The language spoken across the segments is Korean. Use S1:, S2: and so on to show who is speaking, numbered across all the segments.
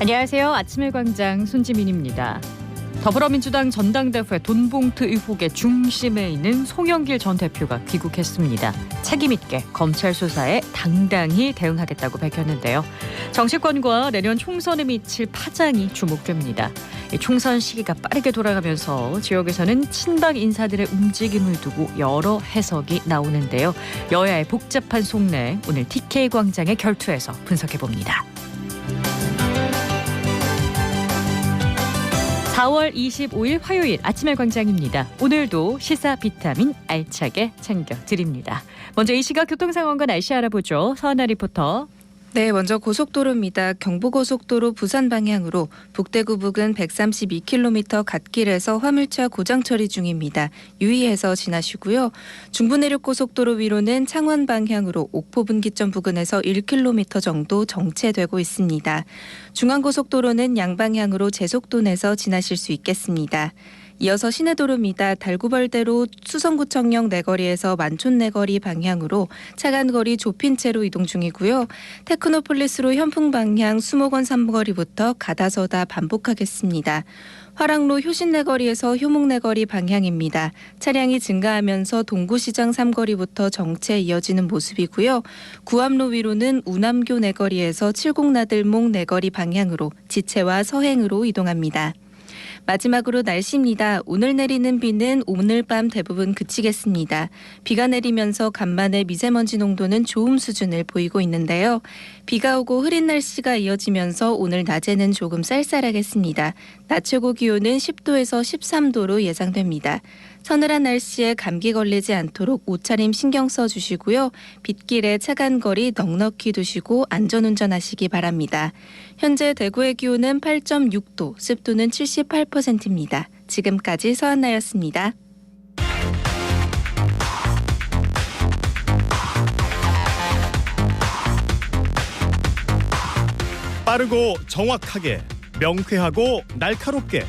S1: 안녕하세요. 아침의 광장 손지민입니다. 더불어민주당 전당대회 돈봉투 의혹의 중심에 있는 송영길 전 대표가 귀국했습니다. 책임 있게 검찰 수사에 당당히 대응하겠다고 밝혔는데요. 정치권과 내년 총선에 미칠 파장이 주목됩니다. 총선 시기가 빠르게 돌아가면서 지역에서는 친박 인사들의 움직임을 두고 여러 해석이 나오는데요. 여야의 복잡한 속내 오늘 TK광장의 결투에서 분석해봅니다. 4월 25일 화요일 아침의 광장입니다. 오늘도 시사 비타민 알차게 챙겨드립니다. 먼저 이 시각 교통 상황과 날씨 알아보죠. 서하나 리포터.
S2: 네, 먼저 고속도로입니다. 경부고속도로 부산 방향으로 북대구 부근 132km 갓길에서 화물차 고장 처리 중입니다. 유의해서 지나시고요. 중부내륙고속도로 위로는 창원 방향으로 옥포 분기점 부근에서 1km 정도 정체되고 있습니다. 중앙고속도로는 양방향으로 제속도 내서 지나실 수 있겠습니다. 이어서 시내도로입니다. 달구벌대로 수성구청역 내거리에서 만촌 내거리 방향으로 차간거리 좁힌 채로 이동 중이고요. 테크노폴리스로 현풍 방향 수목원 삼거리부터 가다서다 반복하겠습니다. 화랑로 효신내거리에서 효목내거리 방향입니다. 차량이 증가하면서 동구시장 삼거리부터 정체 이어지는 모습이고요. 구암로 위로는 우남교 내거리에서 칠곡나들목 내거리 방향으로 지체와 서행으로 이동합니다. 마지막으로 날씨입니다. 오늘 내리는 비는 오늘 밤 대부분 그치겠습니다. 비가 내리면서 간만에 미세먼지 농도는 좋음 수준을 보이고 있는데요. 비가 오고 흐린 날씨가 이어지면서 오늘 낮에는 조금 쌀쌀하겠습니다. 낮 최고 기온은 10도에서 13도로 예상됩니다. 서늘한 날씨에 감기 걸리지 않도록 옷차림 신경 써주시고요. 빗길에 차간 거리 넉넉히 두시고 안전운전하시기 바랍니다. 현재 대구의 기온은 8.6도, 습도는 78%입니다. 지금까지 서한나였습니다.
S3: 빠르고 정확하게, 명쾌하고 날카롭게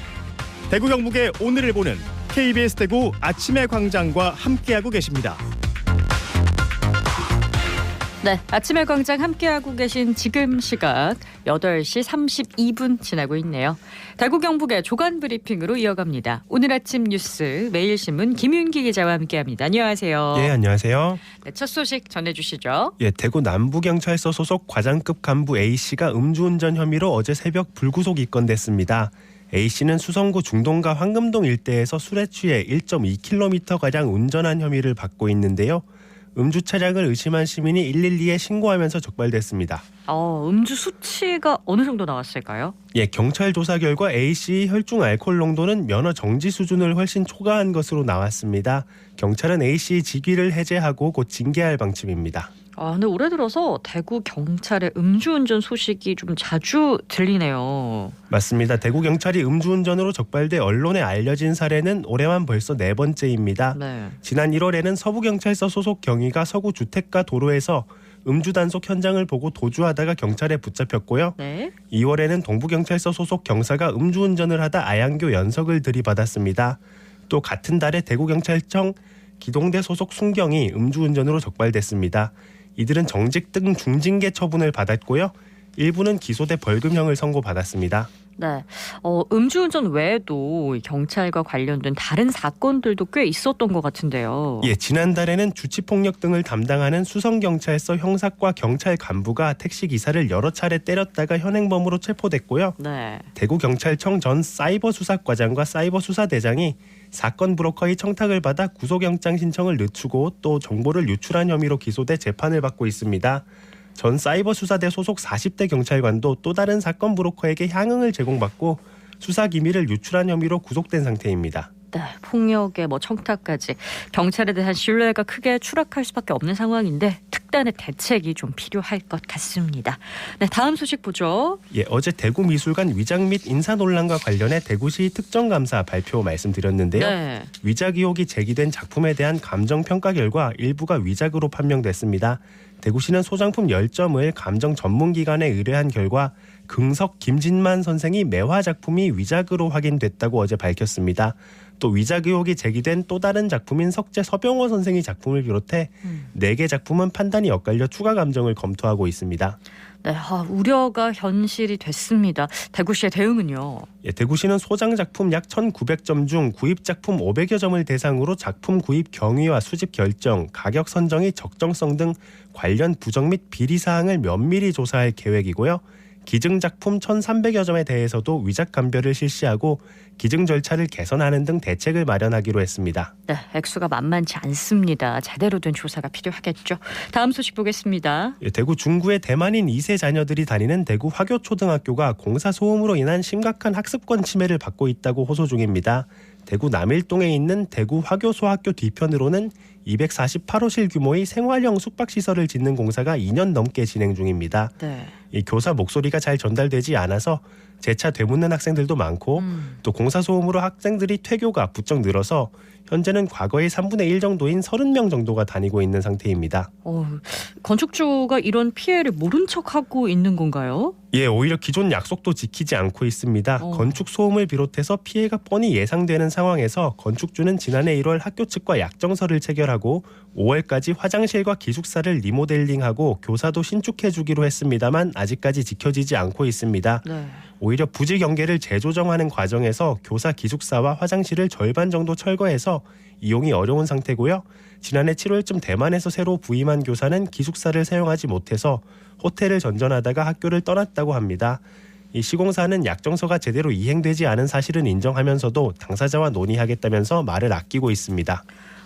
S3: 대구 경북의 오늘을 보는 KBS 대구 아침의 광장과 함께하고 계십니다.
S1: 네, 아침의 광장 함께하고 계신 지금 시각 8시 32분 지나고 있네요. 대구 경북의 조간 브리핑으로 이어갑니다. 오늘 아침 뉴스 매일신문 김윤기 기자와 함께합니다. 안녕하세요.
S4: 예, 안녕하세요.
S1: 네, 첫 소식 전해주시죠.
S4: 예, 대구 남부경찰서 소속 과장급 간부 A씨가 음주운전 혐의로 어제 새벽 불구속 입건됐습니다. A씨는 수성구 중동과 황금동 일대에서 술에 취해 1.2km가량 운전한 혐의를 받고 있는데요. 음주 차량을 의심한 시민이 112에 신고하면서 적발됐습니다.
S1: 음주 수치가 어느 정도 나왔을까요?
S4: 예, 경찰 조사 결과 A씨의 혈중 알코올 농도는 면허 정지 수준을 훨씬 초과한 것으로 나왔습니다. 경찰은 A씨의 직위를 해제하고 곧 징계할 방침입니다.
S1: 근데 올해 들어서 대구 경찰의 음주운전 소식이 좀 자주 들리네요.
S4: 맞습니다. 대구 경찰이 음주운전으로 적발돼 언론에 알려진 사례는 올해만 벌써 4번째입니다.
S1: 네.
S4: 지난 1월에는 서부경찰서 소속 경위가 서구 주택가 도로에서 음주 단속 현장을 보고 도주하다가 경찰에 붙잡혔고요.
S1: 네.
S4: 2월에는 동부경찰서 소속 경사가 음주운전을 하다 아양교 연석을 들이받았습니다. 또 같은 달에 대구경찰청 기동대 소속 순경이 음주운전으로 적발됐습니다. 이들은 정직 등 중징계 처분을 받았고요. 일부는 기소돼 벌금형을 선고받았습니다.
S1: 네, 음주운전 외에도 경찰과 관련된 다른 사건들도 꽤 있었던 것 같은데요.
S4: 예, 지난달에는 주치폭력 등을 담당하는 수성경찰서 형사과 경찰 간부가 택시기사를 여러 차례 때렸다가 현행범으로 체포됐고요.
S1: 네.
S4: 대구경찰청 전 사이버수사과장과 사이버수사대장이 사건 브로커의 청탁을 받아 구속영장 신청을 늦추고 또 정보를 유출한 혐의로 기소돼 재판을 받고 있습니다. 전 사이버수사대 소속 40대 경찰관도 또 다른 사건 브로커에게 향응을 제공받고 수사 기밀을 유출한 혐의로 구속된 상태입니다.
S1: 네, 폭력의 청탁까지 경찰에 대한 신뢰가 크게 추락할 수밖에 없는 상황인데 특단의 대책이 좀 필요할 것 같습니다. 네, 다음 소식 보죠.
S4: 예, 어제 대구미술관 위작 및 인사 논란과 관련해 대구시 특정감사 발표 말씀드렸는데요.
S1: 네.
S4: 위작 의혹이 제기된 작품에 대한 감정평가 결과 일부가 위작으로 판명됐습니다. 대구시는 소장품 10점을 감정 전문기관에 의뢰한 결과 긍석 김진만 선생이 매화 작품이 위작으로 확인됐다고 어제 밝혔습니다. 또 위작 의혹이 제기된 또 다른 작품인 석재 서병호 선생의 작품을 비롯해 4개 작품은 판단이 엇갈려 추가 감정을 검토하고 있습니다.
S1: 네, 우려가 현실이 됐습니다. 대구시의 대응은요?
S4: 예, 대구시는 소장 작품 약 1,900점 중 구입 작품 500여 점을 대상으로 작품 구입 경위와 수집 결정, 가격 선정의 적정성 등 관련 부정 및 비리 사항을 면밀히 조사할 계획이고요. 기증 작품 1,300여 점에 대해서도 위작 감별을 실시하고 기증 절차를 개선하는 등 대책을 마련하기로 했습니다.
S1: 네, 액수가 만만치 않습니다. 제대로 된 조사가 필요하겠죠. 다음 소식 보겠습니다.
S4: 예, 대구 중구의 대만인 2세 자녀들이 다니는 대구 화교초등학교가 공사 소음으로 인한 심각한 학습권 침해를 받고 있다고 호소 중입니다. 대구 남일동에 있는 대구 화교소학교 뒤편으로는 248호실 규모의 생활형 숙박시설을 짓는 공사가 2년 넘게 진행 중입니다.
S1: 네.
S4: 이 교사 목소리가 잘 전달되지 않아서 재차 되묻는 학생들도 많고 또 공사 소음으로 학생들이 퇴교가 부쩍 늘어서 현재는 과거의 3분의 1 정도인 30명 정도가 다니고 있는 상태입니다.
S1: 건축주가 이런 피해를 모른 척하고 있는 건가요?
S4: 예, 오히려 기존 약속도 지키지 않고 있습니다. 건축 소음을 비롯해서 피해가 뻔히 예상되는 상황에서 건축주는 지난해 1월 학교 측과 약정서를 체결하고 5월까지 화장실과 기숙사를 리모델링하고 교사도 신축해주기로 했습니다만 아직까지 지켜지지 않고 있습니다.
S1: 네.
S4: 오히려 부지 경계를 재조정하는 과정에서 교사 기숙사와 화장실을 절반 정도 철거해서 이용이 어려운 상태고요. 지난해 7월쯤 대만에서 새로 부임한 교사는 기숙사를 사용하지 못해서 호텔을 전전하다가 학교를 떠났다고 합니다. 이 시공사는 약정서가 제대로 이행되지 않은 사실은 인정하면서도 당사자와 논의하겠다면서 말을 아끼고 있습니다.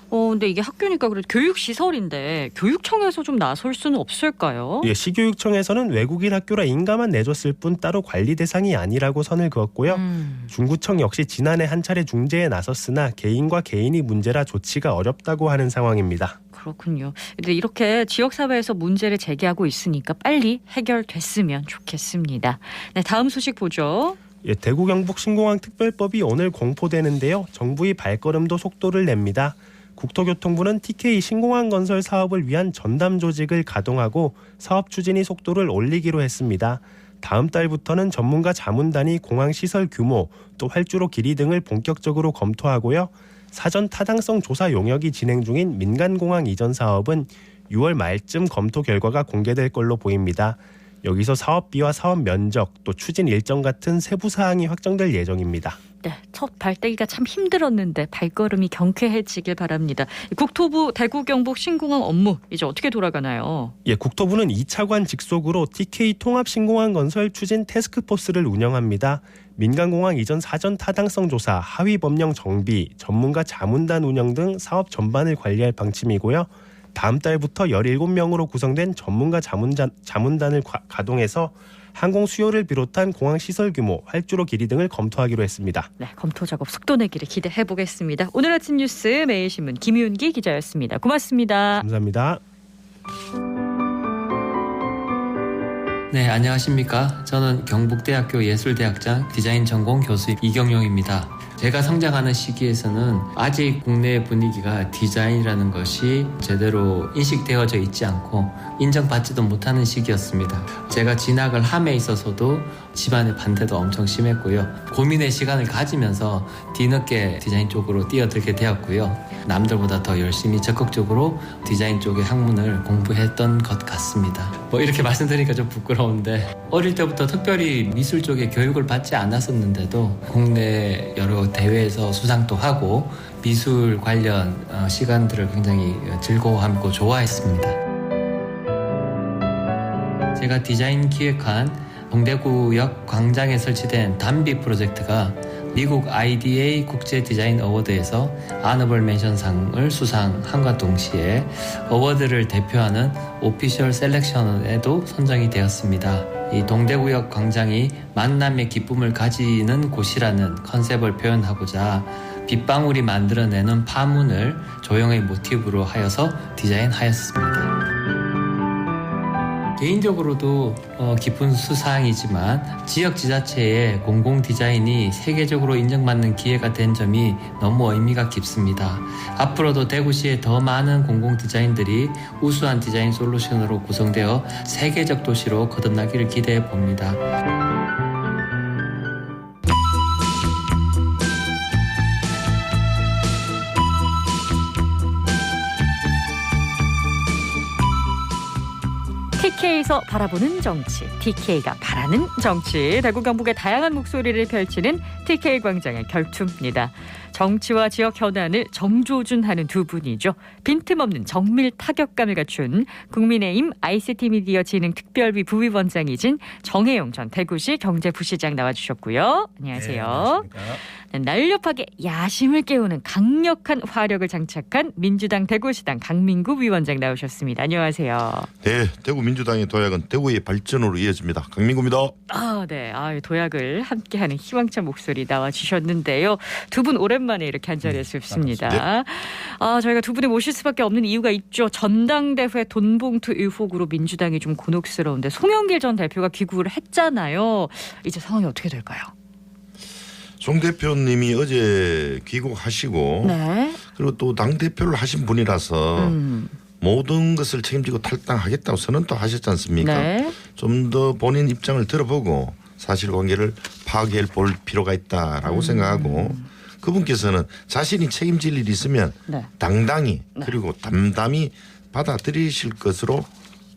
S1: 근데 이게 학교니까 그래도 교육시설인데 교육청에서 좀 나설 수는 없을까요?
S4: 예, 시교육청에서는 외국인 학교라 인가만 내줬을 뿐 따로 관리 대상이 아니라고 선을 그었고요. 중구청 역시 지난해 한 차례 중재에 나섰으나 개인과 개인이 문제라 조치가 어렵다고 하는 상황입니다.
S1: 그렇군요. 근데 이렇게 지역사회에서 문제를 제기하고 있으니까 빨리 해결됐으면 좋겠습니다. 네, 다음 소식 보죠.
S4: 예, 대구 경북 신공항 특별법이 오늘 공포되는데요. 정부의 발걸음도 속도를 냅니다. 국토교통부는 TK 신공항 건설 사업을 위한 전담 조직을 가동하고 사업 추진의 속도를 올리기로 했습니다. 다음 달부터는 전문가 자문단이 공항 시설 규모, 또 활주로 길이 등을 본격적으로 검토하고요. 사전 타당성 조사 용역이 진행 중인 민간공항 이전 사업은 6월 말쯤 검토 결과가 공개될 걸로 보입니다. 여기서 사업비와 사업 면적, 또 추진 일정 같은 세부 사항이 확정될 예정입니다.
S1: 네, 첫 발대기가 참 힘들었는데 발걸음이 경쾌해지길 바랍니다. 국토부 대구 경북 신공항 업무 이제 어떻게 돌아가나요?
S4: 예, 국토부는 2차관 직속으로 TK 통합 신공항 건설 추진 태스크포스를 운영합니다. 민간공항 이전 사전 타당성 조사, 하위 법령 정비, 전문가 자문단 운영 등 사업 전반을 관리할 방침이고요. 다음 달부터 17명으로 구성된 전문가 자문단을 가동해서 항공 수요를 비롯한 공항 시설 규모, 활주로 길이 등을 검토하기로 했습니다.
S1: 네, 검토 작업 속도 내기를 기대해 보겠습니다. 오늘 아침 뉴스 매일신문 김윤기 기자였습니다. 고맙습니다.
S4: 감사합니다.
S5: 네, 안녕하십니까. 저는 경북대학교 예술대학장 디자인 전공 교수 이경용입니다. 제가 성장하는 시기에서는 아직 국내 분위기가 디자인이라는 것이 제대로 인식되어져 있지 않고 인정받지도 못하는 시기였습니다. 제가 진학을 함에 있어서도 집안의 반대도 엄청 심했고요. 고민의 시간을 가지면서 뒤늦게 디자인 쪽으로 뛰어들게 되었고요. 남들보다 더 열심히 적극적으로 디자인 쪽의 학문을 공부했던 것 같습니다. 이렇게 말씀드리니까 좀 부끄러운데 어릴 때부터 특별히 미술 쪽에 교육을 받지 않았었는데도 국내 여러 대회에서 수상도 하고 미술 관련 시간들을 굉장히 즐거워하고 좋아했습니다. 제가 디자인 기획한 동대구역 광장에 설치된 담비 프로젝트가 미국 IDA 국제 디자인 어워드에서 아너블 멘션상을 수상함과 동시에 어워드를 대표하는 오피셜 셀렉션에도 선정이 되었습니다. 이 동대구역 광장이 만남의 기쁨을 가지는 곳이라는 컨셉을 표현하고자 빗방울이 만들어내는 파문을 조형의 모티브로 하여서 디자인하였습니다. 개인적으로도 기쁜 수상이지만 지역 지자체의 공공 디자인이 세계적으로 인정받는 기회가 된 점이 너무 의미가 깊습니다. 앞으로도 대구시에 더 많은 공공 디자인들이 우수한 디자인 솔루션으로 구성되어 세계적 도시로 거듭나기를 기대해 봅니다.
S1: TK에서 바라보는 정치, TK가 바라는 정치. 대구 경북의 다양한 목소리를 펼치는 TK 광장의 결투입니다. 정치와 지역 현안을 정조준하는 두 분이죠. 빈틈없는 정밀 타격감을 갖춘 국민의힘 ICT 미디어 진흥 특별위 부위원장이신 정혜용 전 대구시 경제부시장 나와주셨고요. 안녕하세요. 네, 날렵하게 야심을 깨우는 강력한 화력을 장착한 민주당 대구시당 강민구 위원장 나오셨습니다. 안녕하세요.
S6: 네, 대구 민주당의 도약은 대구의 발전으로 이어집니다. 강민구입니다.
S1: 네. 도약을 함께하는 희망찬 목소리 나와주셨는데요. 두 분 오랜만에 이렇게 한 자리에 뵙습니다. 저희가 두 분을 모실 수밖에 없는 이유가 있죠. 전당대회 돈봉투 의혹으로 민주당이 좀 곤혹스러운데 송영길 전 대표가 귀국을 했잖아요. 이제 상황이 어떻게 될까요?
S6: 송 대표님이 어제 귀국하시고
S1: 네.
S6: 그리고 또 당대표를 하신 분이라서 모든 것을 책임지고 탈당하겠다고 선언도 하셨지 않습니까?
S1: 네.
S6: 좀 더 본인 입장을 들어보고 사실관계를 파악해 볼 필요가 있다라고 생각하고 그분께서는 자신이 책임질 일이 있으면
S1: 네.
S6: 당당히 그리고 담담히 받아들이실 것으로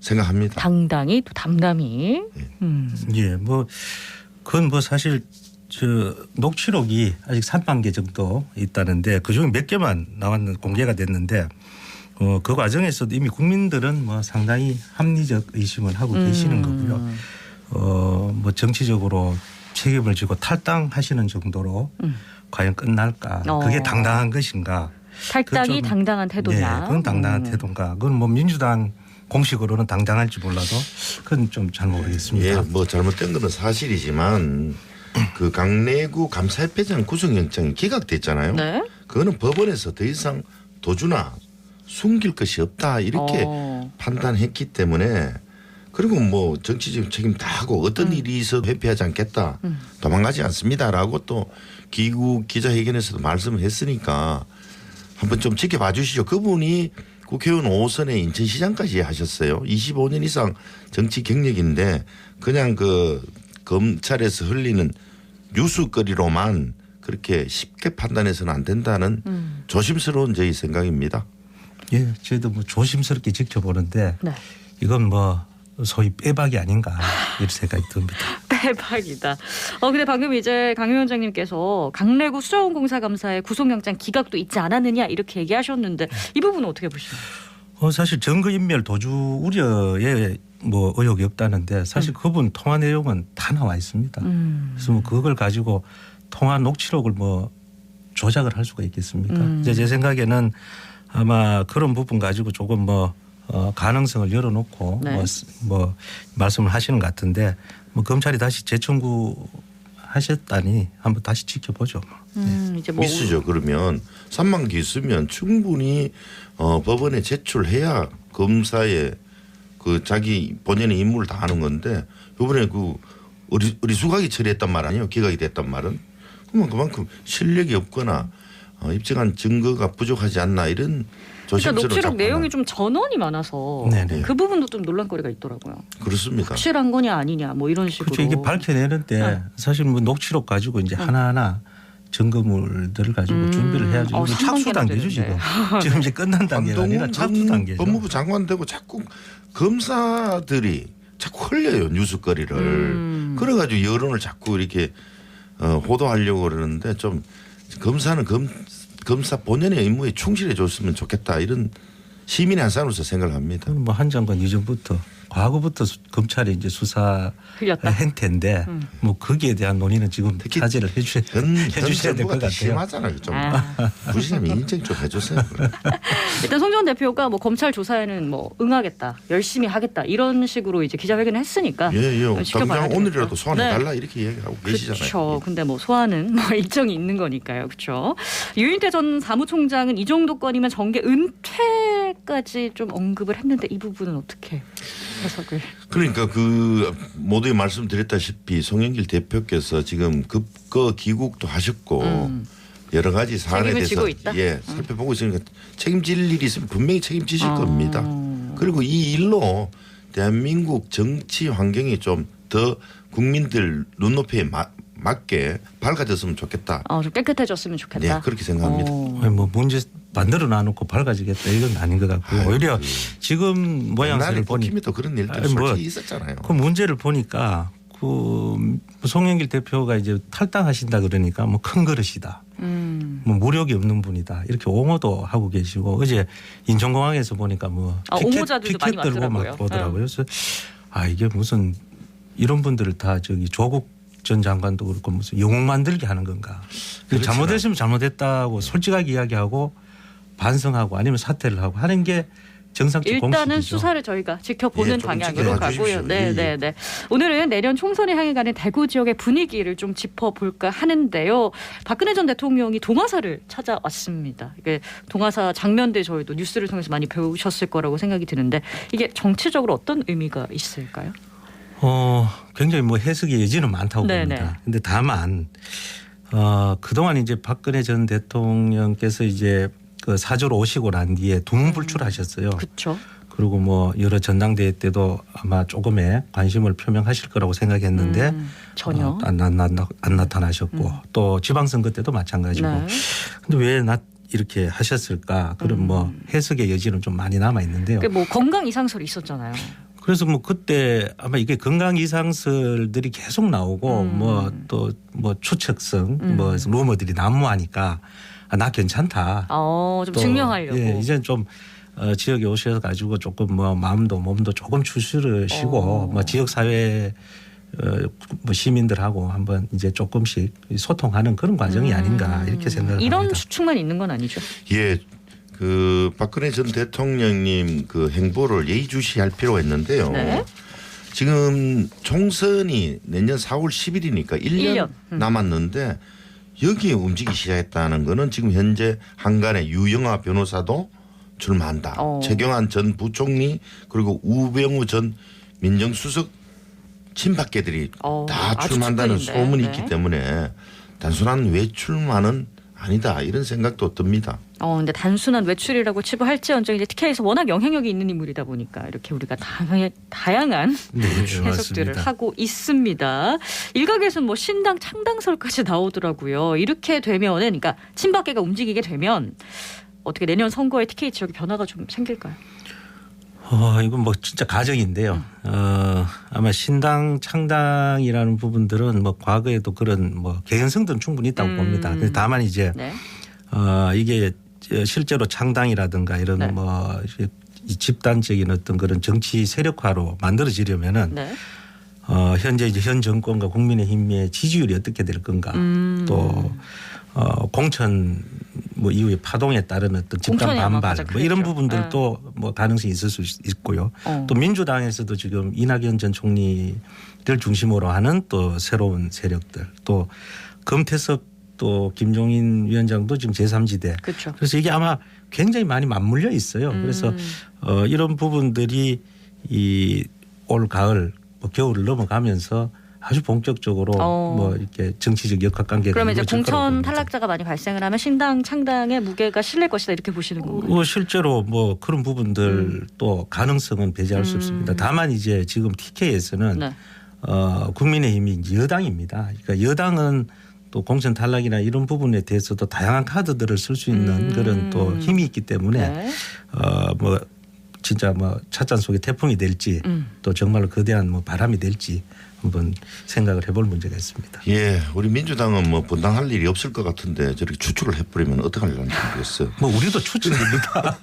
S6: 생각합니다.
S1: 당당히 또 담담히.
S7: 예, 그건 사실 녹취록이 아직 3만 개 정도 있다는데 그중에 몇 개만 공개가 됐는데 그 과정에서도 이미 국민들은 상당히 합리적 의심을 하고 계시는 거고요. 정치적으로 책임을 지고 탈당하시는 정도로 과연 끝날까? 그게 당당한 것인가?
S1: 탈당이 당당한 태도냐?
S7: 네, 그건 당당한 태도인가? 그건 민주당 공식으로는 당당할지 몰라도 그건 좀 잘 모르겠습니다.
S6: 예, 잘못된 건 사실이지만 그 강내구 감사협회장 구속영장이 기각됐잖아요.
S1: 네.
S6: 그거는 법원에서 더 이상 도주나 숨길 것이 없다 이렇게 판단했기 때문에 그리고 정치적 책임 다 하고 어떤 일이 있어도 회피하지 않겠다. 도망가지 않습니다라고 또 귀국 기자회견에서도 말씀을 했으니까 한번 좀 지켜봐 주시죠. 그분이 국회의원 5선에 인천시장까지 하셨어요. 25년 이상 정치 경력인데 그냥 검찰에서 흘리는 뉴스거리로만 그렇게 쉽게 판단해서는 안 된다는 조심스러운 저희 생각입니다.
S7: 예, 저희도 조심스럽게 지켜보는데
S1: 네.
S7: 이건 소위 빼박이 아닌가 이런 생각이 듭니다.
S1: 대박이다. 근데 방금 이제 강 위원장님께서 강내구 수자원공사감사의 구속영장 기각도 있지 않았느냐 이렇게 얘기하셨는데 이 부분은 어떻게 보시나요?
S7: 사실 증거인멸 도주 우려에 의혹이 없다는데 사실 그분 통화 내용은 다 나와 있습니다. 그래서 그걸 가지고 통화 녹취록을 조작을 할 수가 있겠습니까? 이제 제 생각에는 아마 그런 부분 가지고 조금 가능성을 열어놓고
S1: 네.
S7: 말씀을 하시는 것 같은데 검찰이 다시 재청구하셨다니 한번 다시 지켜보죠.
S1: 이제
S6: 미수죠. 그러면 3만 개 있으면 충분히 법원에 제출해야 검사의 자기 본연의 임무를 다하는 건데 이번에 어리숙하게 처리했단 말 아니에요. 기각이 됐단 말은 그러면 그만큼 실력이 없거나 입증한 증거가 부족하지 않나 이런 조심스러운
S1: 녹취록 내용이 좀 전원이 많아서
S7: 네네.
S1: 그 부분도 좀 논란거리가 있더라고요.
S6: 그렇습니다.
S1: 확실한 거냐 아니냐 이런 식으로.
S7: 그렇죠. 이게 밝혀내는데 사실 녹취록 가지고 이제 하나하나 증거물들을 가지고 준비를 해야죠. 이거 착수 단계죠 지금. 지금 이제 끝난 단계가 아니라 착수 단계죠.
S6: 법무부 장관 되고 자꾸 검사들이 자꾸 흘려요 뉴스거리를. 그래가지고 여론을 자꾸 이렇게 호도하려고 그러는데 좀 검사는 검사 본연의 임무에 충실해 줬으면 좋겠다 이런 시민의 한 사람으로서 생각을 합니다.
S7: 저는 한 장관 이전부터 과거부터 검찰이 이제 수사 행태인데 거기에 대한 논의는 지금 자제를 해주셔야 될 것 같아요.
S6: 심하잖아요. 좀 부시님 인정 좀 해주세요.
S1: 일단 송 전 대표가 검찰 조사에는 응하겠다, 열심히 하겠다 이런 식으로 이제 기자회견을 했으니까.
S6: 당장 오늘이라도 소환해달라 이렇게 얘기하고 계시잖아요.
S1: 그렇죠. 근데 소환은 일정이 있는 거니까요. 그렇죠. 유인태 전 사무총장은 이 정도 건이면 정계 은퇴까지 좀 언급을 했는데 이 부분은 어떻게 해석을?
S6: 그러니까 모두에 말씀드렸다시피 송영길 대표께서 지금 급거 귀국도 하셨고 여러 가지 사안에 대해서 살펴보고 있으니까 책임질 일이 있으면 분명히 책임지실 겁니다. 그리고 이 일로 대한민국 정치 환경이 좀 더 국민들 눈높이에 맞게 밝아졌으면 좋겠다.
S1: 좀 깨끗해졌으면 좋겠다.
S6: 네, 그렇게 생각합니다.
S7: 문제 만들어 놔놓고 밝아지겠다 이건 아닌 것 같고 오히려 지금 모양새를 보니
S6: 또 그런 일들 솔직히 있었잖아요.
S7: 그 문제를 보니까 그 송영길 대표가 이제 탈당하신다 그러니까 뭐 큰 그릇이다. 뭐 무력이 없는 분이다. 이렇게 옹호도 하고 계시고 어제 인천공항에서 보니까 뭐
S1: 옹호자들도 많이
S7: 피켓 들고
S1: 왔더라고요.
S7: 막 보더라고요. 그래서 이게 무슨 이런 분들을 다 저기 조국 전 장관도 그렇고 무슨 영웅 만들게 하는 건가. 잘못했으면 잘못했다고 솔직하게 이야기하고 반성하고 아니면 사퇴를 하고 하는 게 정상적
S1: 일단은
S7: 공식이죠.
S1: 수사를 저희가 지켜보는
S6: 좀
S1: 방향으로
S6: 지켜봐
S1: 가고요.
S6: 주십시오.
S1: 네,
S6: 예,
S1: 네,
S6: 예.
S1: 네. 오늘은 내년 총선에 향해 가는 대구 지역의 분위기를 좀 짚어볼까 하는데요. 박근혜 전 대통령이 동화사를 찾아왔습니다. 이게 동화사 장면들 저희도 뉴스를 통해서 많이 배우셨을 거라고 생각이 드는데 이게 정치적으로 어떤 의미가 있을까요?
S7: 굉장히 뭐 해석의 여지는 많다고
S1: 네네.
S7: 봅니다. 근데 다만 그동안 이제 박근혜 전 대통령께서 이제 그 사저로 오시고 난 뒤에 두문불출하셨어요.
S1: 그렇죠.
S7: 그리고 뭐 여러 전당대회 때도 아마 조금의 관심을 표명하실 거라고 생각했는데
S1: 전혀
S7: 안 나타나셨고 또 지방선거 때도 마찬가지고.
S1: 네.
S7: 근데 왜 이렇게 하셨을까? 그런 뭐 해석의 여지는 좀 많이 남아 있는데요.
S1: 뭐 건강 이상설이 있었잖아요.
S7: 그래서 뭐 그때 아마 이게 건강 이상설들이 계속 나오고 뭐 또 뭐 추측성 뭐 루머들이 난무하니까 나 괜찮다.
S1: 좀
S7: 또,
S1: 증명하려고.
S7: 예, 이제 좀 지역에 오셔서 가지고 조금 뭐 마음도 몸도 조금 추스르 쉬고 뭐 지역 사회 뭐 시민들하고 한번 이제 조금씩 소통하는 그런 과정이 아닌가 이렇게 생각합니다.
S1: 이런 추측만 있는 건 아니죠.
S6: 예, 그 박근혜 전 대통령님 그 행보를 예의주시할 필요가 있는데요.
S1: 네.
S6: 지금 총선이 내년 4월 10일이니까 1년 남았는데 여기에 움직이기 시작했다는 거는 지금 현재 한간에 유영아 변호사도 출마한다. 최경환 전 부총리 그리고 우병우 전 민정수석 친박계들이 다 출마한다는
S1: 축구인데.
S6: 소문이
S1: 네.
S6: 있기 때문에 단순한 외출만은 아니다 이런 생각도 듭니다.
S1: 근데 단순한 외출이라고 치부할지언정 이제 TK에서 워낙 영향력이 있는 인물이다 보니까 이렇게 우리가 다양한
S7: 네,
S1: 해석들을
S7: 맞습니다.
S1: 하고 있습니다. 일각에서는 뭐 신당 창당설까지 나오더라고요. 이렇게 되면 그러니까 친박계가 움직이게 되면 어떻게 내년 선거에 TK 지역에 변화가 좀 생길까요?
S7: 이건 뭐 진짜 가정인데요. 아마 신당 창당이라는 부분들은 뭐 과거에도 그런 뭐 개연성들은 충분히 있다고 봅니다. 근데 다만 이제
S1: 네.
S7: 이게 실제로 창당이라든가 이런
S1: 네.
S7: 뭐 이 집단적인 어떤 그런 정치 세력화로 만들어지려면은
S1: 네.
S7: 현재 이제 현 정권과 국민의힘의 지지율이 어떻게 될 건가 또 공천 뭐 이후에 파동에 따른 어떤 집단
S1: 공천이 아마
S7: 반발
S1: 가장
S7: 뭐 이런
S1: 크겠죠.
S7: 부분들도 뭐 가능성이 있을 수 있고요.
S1: 어.
S7: 또 민주당에서도 지금 이낙연 전 총리를 중심으로 하는 또 새로운 세력들 또 금태섭 또 김종인 위원장도 지금 제3지대.
S1: 그렇죠.
S7: 그래서 이게 아마 굉장히 많이 맞물려 있어요. 그래서 이런 부분들이 이 올 가을 뭐 겨울을 넘어가면서 아주 본격적으로 뭐 이렇게 정치적 역학관계가
S1: 그러면 이제
S7: 이루어질 거라고
S1: 공천
S7: 봅니다.
S1: 탈락자가 많이 발생을 하면 신당 창당의 무게가 실릴 것이다 이렇게 보시는 건가요?
S7: 실제로 뭐 그런 부분들도 가능성은 배제할 수 없습니다. 다만 이제 지금 TK에서는
S1: 네.
S7: 국민의힘이 이제 여당입니다. 그러니까 여당은 또 공천 탈락이나 이런 부분에 대해서도 다양한 카드들을 쓸 수 있는 그런 또 힘이 있기 때문에
S1: 네.
S7: 뭐 진짜 뭐 찻잔 속에 태풍이 될지 또 정말로 거대한 뭐 바람이 될지 한번 생각을 해볼 문제가 있습니다.
S6: 예, 우리 민주당은 뭐 분당할 일이 없을 것 같은데 저렇게 추측을 해버리면 어떡하려는지 모르겠어요.
S7: 뭐 우리도 추측입니다.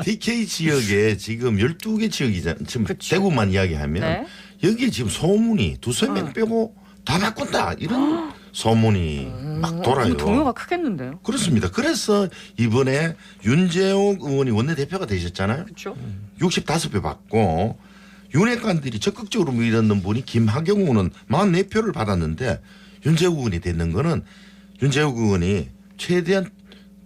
S6: TK 지역에 지금 12개 지역이잖아요. 지금
S1: 그렇죠.
S6: 대구만 이야기하면
S1: 네.
S6: 여기에 지금 소문이 두세 명 빼고 다 바꾼다 이런 소문이 막 돌아요.
S1: 동요가 크겠는데요.
S6: 그렇습니다. 그래서 이번에 윤재옥 의원이 원내대표가 되셨잖아요.
S1: 그렇죠.
S6: 65표 받고 윤핵관들이 적극적으로 밀었는 분이 김하경 의원은 44표를 받았는데 윤재욱 의원이 됐는 거는 윤재욱 의원이 최대한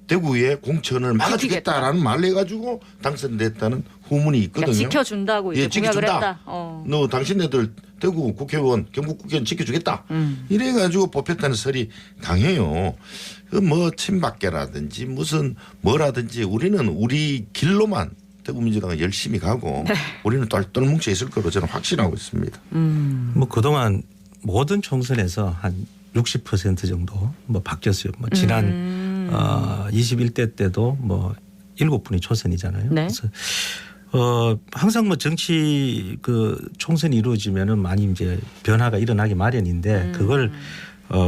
S6: 대구의 공천을 막아주겠다라는 말을 해가지고 당선됐다는 후문이 있거든요.
S1: 그러니까 지켜준다고 이제
S6: 예,
S1: 공약을
S6: 지켜준다.
S1: 했다.
S6: 너 당신네들 대구 국회의원 경북 국회의원 지켜주겠다. 이래가지고 뽑혔다는 설이 강해요. 그 뭐 친박계라든지 무슨 뭐라든지 우리는 우리 길로만 대구민주당은 열심히 가고 우리는 똘똘 뭉쳐 있을 거로 저는 확신하고 있습니다.
S7: 뭐 그동안 모든 총선에서 한 60% 정도 뭐 바뀌었어요. 뭐 지난 21대 때도 뭐 7분이 초선이잖아요.
S1: 네.
S7: 그래서 항상 뭐 정치 그 총선이 이루어지면은 많이 이제 변화가 일어나기 마련인데 그걸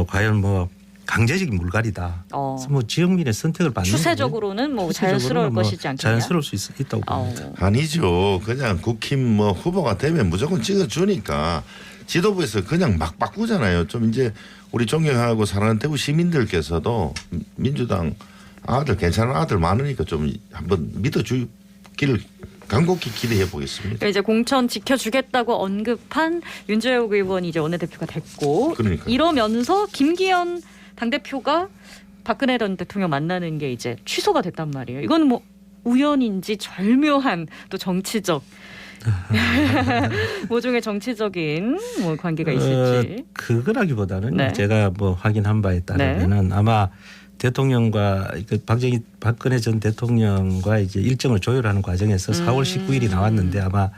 S7: 과연 뭐 강제적인 물갈이다. 그래서 뭐 지역민의 선택을 받는
S1: 추세적으로는 뭐 자연스러울 것이지 않겠냐.
S7: 자연스러울 수 있다고 봅니다.
S6: 아니죠. 그냥 국힘 뭐 후보가 되면 무조건 찍어주니까 지도부에서 그냥 막 바꾸잖아요. 좀 이제 우리 존경하고 사랑하는 대구 시민들께서도 민주당 아들 괜찮은 아들 많으니까 좀 한번 믿어주기를 간곡히 기대해 보겠습니다.
S1: 이제 공천 지켜주겠다고 언급한 윤재욱 의원이 이제 원내대표가 됐고
S6: 그러니까요.
S1: 이러면서 김기현 당대표가 박근혜 전 대통령 만나는 게 이제 취소가 됐단 말이에요. 이건 뭐 우연인지 절묘한 또 정치적 모종의 정치적인 뭐 관계가 있을지.
S7: 그거라기보다는
S1: 네.
S7: 제가 뭐 확인한 바에 따르면은 아마 대통령과 박근혜 전 대통령과 이제 일정을 조율하는 과정에서 4월 19일이 나왔는데 아마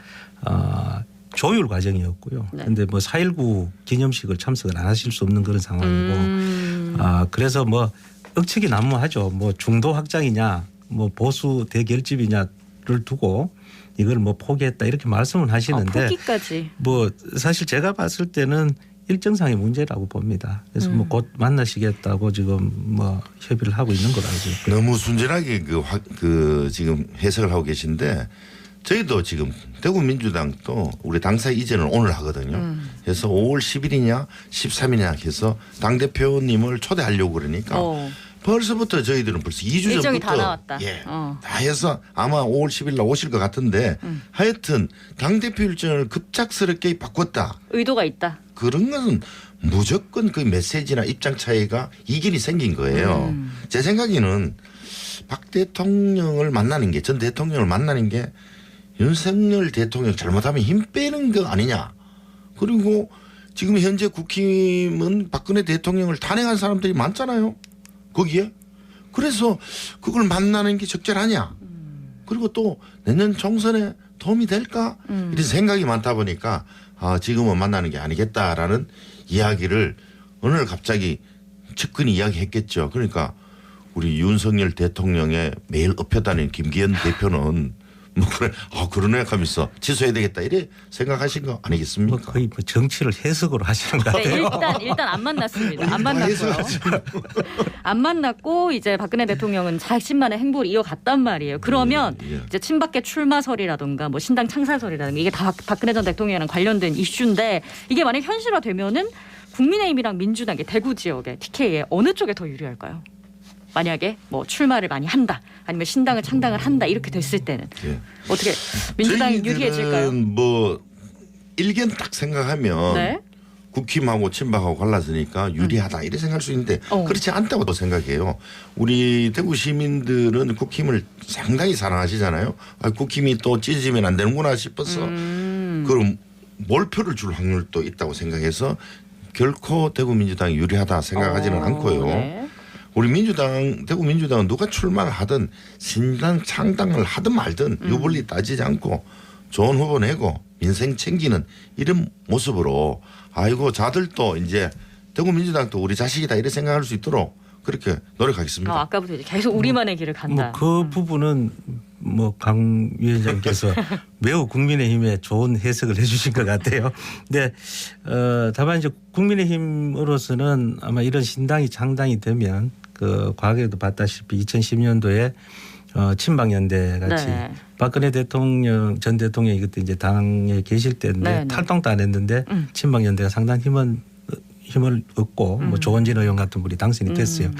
S7: 조율 과정이었고요. 그런데 뭐 4.19 기념식을 참석을 안 하실 수 없는 그런 상황이고 그래서 뭐 억측이 난무하죠. 뭐 중도 확장이냐 뭐 보수 대결집이냐를 두고 이걸 뭐 포기했다 이렇게 말씀을 하시는데
S1: 포기까지.
S7: 뭐 사실 제가 봤을 때는 일정상의 문제라고 봅니다. 그래서 뭐 곧 만나시겠다고 지금 뭐 협의를 하고 있는 걸로 알고 있고요.
S6: 너무 순진하게 그 지금 해석을 하고 계신데 저희도 지금 대구 민주당도 우리 당사 이전을 오늘 하거든요. 그래서 5월 10일이냐 13일이냐 해서 당대표님을 초대하려고 그러니까 벌써부터 저희들은 벌써 2주 전부터
S1: 일정이 다 나왔다.
S6: 다 해서 아마 5월 10일 날 오실 것 같은데 하여튼 당대표 일정을 급작스럽게 바꿨다.
S1: 의도가 있다.
S6: 그런 것은 무조건 그 메시지나 입장 차이가 이견이 생긴 거예요. 제 생각에는 박 대통령을 만나는 게 전 대통령을 만나는 게 윤석열 대통령 잘못하면 힘 빼는 거 아니냐. 그리고 지금 현재 국힘은 박근혜 대통령을 탄핵한 사람들이 많잖아요. 거기에. 그래서 그걸 만나는 게 적절하냐. 그리고 또 내년 총선에 도움이 될까? 이런 생각이 많다 보니까 지금은 만나는 게 아니겠다라는 이야기를 어느 날 갑자기 측근히 이야기했겠죠. 그러니까 우리 윤석열 대통령의 매일 업혀다니는 김기현 대표는 뭐 그래 그러네 하면서 취소해야 되겠다 이래 생각하신 거 아니겠습니까?
S7: 뭐 거의 뭐 정치를 해석으로 하시는 것 같아요.
S1: 네, 일단 안 만났습니다. 안 만났고요. 안 만났고 이제 박근혜 대통령은 자신만의 행보를 이어갔단 말이에요. 그러면 이제 친박계 출마설이라든가 뭐 신당 창살설이라든가 이게 다 박근혜 전 대통령이랑 관련된 이슈인데 이게 만약 현실화되면은 국민의힘이랑 민주당 대구 지역의 TK에 어느 쪽에 더 유리할까요? 만약에 뭐 출마를 많이 한다 아니면 신당을 창당을 한다 이렇게 됐을 때는 어떻게 민주당이 유리해질까요?
S6: 뭐 일견 딱 생각하면 국힘하고 친박하고 갈라서니까 유리하다 이렇게 생각할 수 있는데 그렇지 않다고도 생각해요. 우리 대구 시민들은 국힘을 상당히 사랑하시잖아요. 국힘이 또 찢어지면 안 되는구나 싶어서 그럼 몰표를 줄 확률도 있다고 생각해서 결코 대구 민주당이 유리하다 생각하지는 않고요. 우리 민주당, 대구 민주당은 누가 출마를 하든 신당 창당을 하든 말든 유불리 따지지 않고 좋은 후보 내고 민생 챙기는 이런 모습으로 아이고 자들도 이제 대구 민주당도 우리 자식이다 이렇게 생각할 수 있도록 그렇게 노력하겠습니다.
S1: 아까부터 이제 계속 우리만의 길을 간다.
S7: 뭐 그 부분은 뭐 강 위원장께서 매우 국민의힘에 좋은 해석을 해주신 것 같아요. 근데 다만 이제 국민의힘으로서는 아마 이런 신당이 창당이 되면 그 과거에도 봤다시피 2010년도에 친박연대 같이 박근혜 대통령 전 대통령이 그때 이제 당에 계실 때인데 탈당도 안 했는데 친박연대가 상당히 힘을 얻고 뭐 조원진 의원 같은 분이 당선이 됐어요.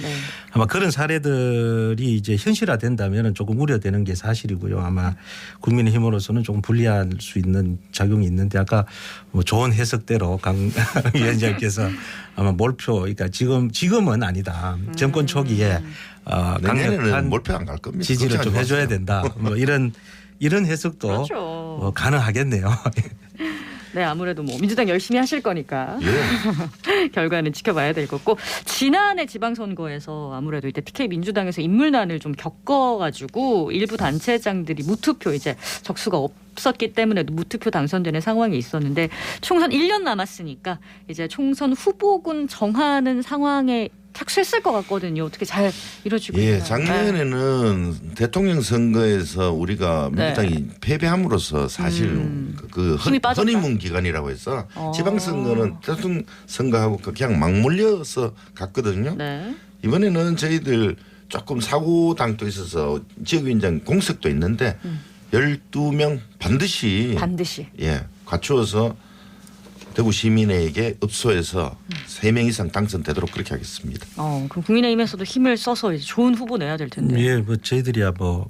S7: 아마 그런 사례들이 이제 현실화된다면 조금 우려되는 게 사실이고요. 아마 국민의힘으로서는 조금 불리할 수 있는 작용이 있는데 아까 뭐 좋은 해석대로 강 위원장께서 아마 몰표 그러니까 지금은 아니다. 정권 초기에 강력한
S6: 몰표 안 갈 겁니다.
S7: 지지를 좀 해줘야 된다. 뭐 이런 해석도
S1: 그렇죠.
S7: 가능하겠네요.
S1: 네, 아무래도 뭐 민주당 열심히 하실 거니까 결과는 지켜봐야 될 거고 지난해 지방선거에서 아무래도 이때 TK 민주당에서 인물난을 좀 겪어가지고 일부 단체장들이 무투표 이제 적수가 없었기 때문에 무투표 당선되는 상황이 있었는데 총선 1년 남았으니까 이제 총선 후보군 정하는 상황에 착수했을 것 같거든요. 어떻게 잘 이루어지고 있나요?
S6: 예, 작년에는 대통령 선거에서 우리가 민주당이 패배함으로써 사실 그
S1: 힘이 빠졌다.
S6: 허니문 기간이라고 해서 지방선거는 대통령 선거하고 그냥 막 몰려서 갔거든요.
S1: 네.
S6: 이번에는 저희들 조금 사고당도 있어서 지역위원장 공석도 있는데 12명 반드시 예, 갖추어서 대구 시민에게 읍소해서 3명 이상 당선되도록 그렇게 하겠습니다.
S1: 그럼 국민의힘에서도 힘을 써서 이제 좋은 후보 내야 될 텐데.
S7: 예, 뭐 저희들이야 뭐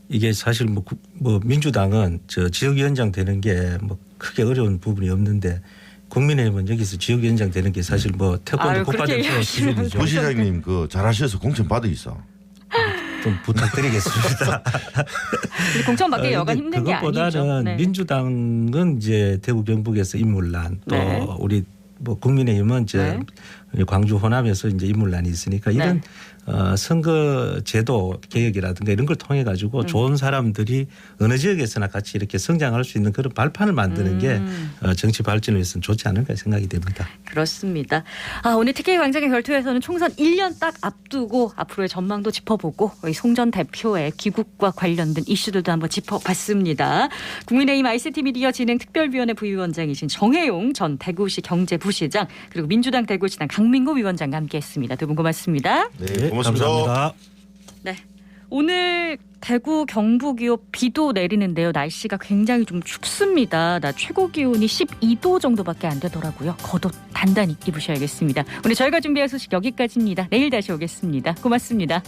S7: 이게 사실 뭐 민주당은 저 지역위원장 되는 게 뭐 크게 어려운 부분이 없는데 국민의힘은 여기서 지역위원장 되는 게 사실 뭐 태권도 국가대표 수준이죠.
S6: 부시장님 그 잘하셔서 공천 받으 있어.
S7: 좀 부탁드리겠습니다.
S1: 공천받기 여간 힘든 게 아니죠.
S7: 그것보다는
S1: 네.
S7: 민주당은 이제 대구 경북에서 인물난 또
S1: 네.
S7: 우리 뭐 국민의힘은 이제 광주 호남에서 이제 인물난이 있으니까 이런 선거 제도 개혁이라든가 이런 걸 통해 가지고 좋은 사람들이 어느 지역에서나 같이 이렇게 성장할 수 있는 그런 발판을 만드는 게 정치 발전을 위해서는 좋지 않을까 생각이 됩니다.
S1: 그렇습니다. 오늘 TK 광장의 결투에서는 총선 1년 딱 앞두고 앞으로의 전망도 짚어보고 이 송전 대표의 귀국과 관련된 이슈들도 한번 짚어봤습니다. 국민의힘 ICT 미디어 진행 특별위원회 부위원장이신 정혜용 전 대구시 경제부시장 그리고 민주당 대구시당 강민구 위원장과 함께했습니다. 두 분 고맙습니다.
S6: 네, 고맙습니다.
S7: 감사합니다.
S1: 네. 오늘 대구 경북이요 비도 내리는데요. 날씨가 굉장히 좀 춥습니다. 낮 최고 기온이 12도 정도밖에 안 되더라고요. 겉옷 단단히 입으셔야겠습니다. 오늘 저희가 준비한 소식 여기까지입니다. 내일 다시 오겠습니다. 고맙습니다.